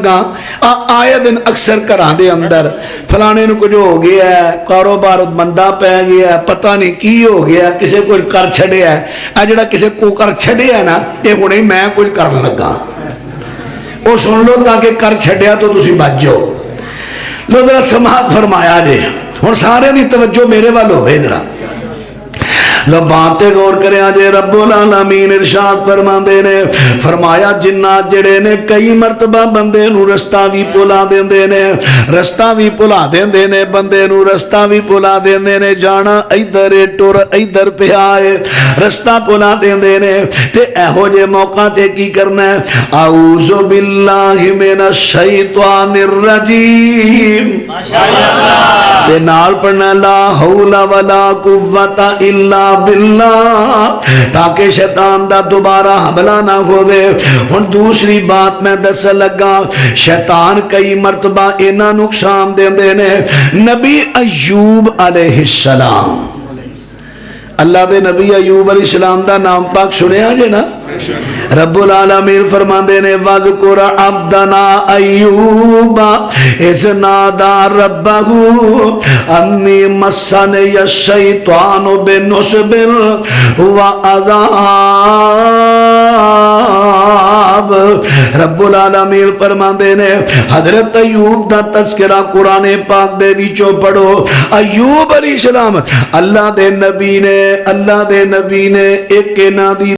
लगा आए दिन अक्सर घरां दे अंदर फलाने नूं कुछ हो गया है, कारोबार मंदा पै गया, पता नहीं की हो गया, किसी कोई कर छड़िया है। आ जिहड़ा किसी को कर छड़िया ना, ये हुणे मैं कुछ करन लगा, वो सुन लो ताकि कर छड़िया तो तुसीं बच जाओ। लो जरा समाप्त फरमाया जे, हुण सारे दी तवज्जो मेरे वाल होवे जरा। लो बात ते गौर करिया जे। रब्बुल आलमीन इरशाद फरमांदे ने, फरमाया जिन्नात जिहड़े ने कई मरतबा बंदे नूं रस्ता भी भुला देंदे ने, रस्ता भी भुला देंदे ने, बंदे नूं रस्ता भी भुला देंदे ने। जाना इधर है, टुर इधर पिया है, रस्ता भुला देंदे ने। ते इहो जे मौका ते की करना है, आऊज़ु बिल्लाहि मिनश शैतानिर रजीम, माशाअल्लाह, ते नाल पढ़ना ला हौला वला कुव्वता इल्ला बिल्लाह, ताकि शैतान दा दोबारा हमला ना होवे। हुण दूसरी बात मैं दस लगा, शैतान कई मरतबा इन्हां नुकसान देंदे ने। नबी अयूब अलैहिस्सलाम, अल्लाह दे नबी अयूब अलैहिस्सलाम दा नाम पाक सुनिया जे ना। रब्बुल आलमीन फरमांदे ने, वज़कुर अब्दना अयूबा इज़ नादा रब्बहू अन्नी मस्सनी यश-शैतानु बिनुस्बिन व अज़ाब। रब्बुल आलमीन फरमांदे ने, हजरत अयूब दा तज़किरा कुरान पाक दे विचों पढ़ो। अयूब अलैहिस्सलाम अल्लाह दे नबी ने एक इन्हां दी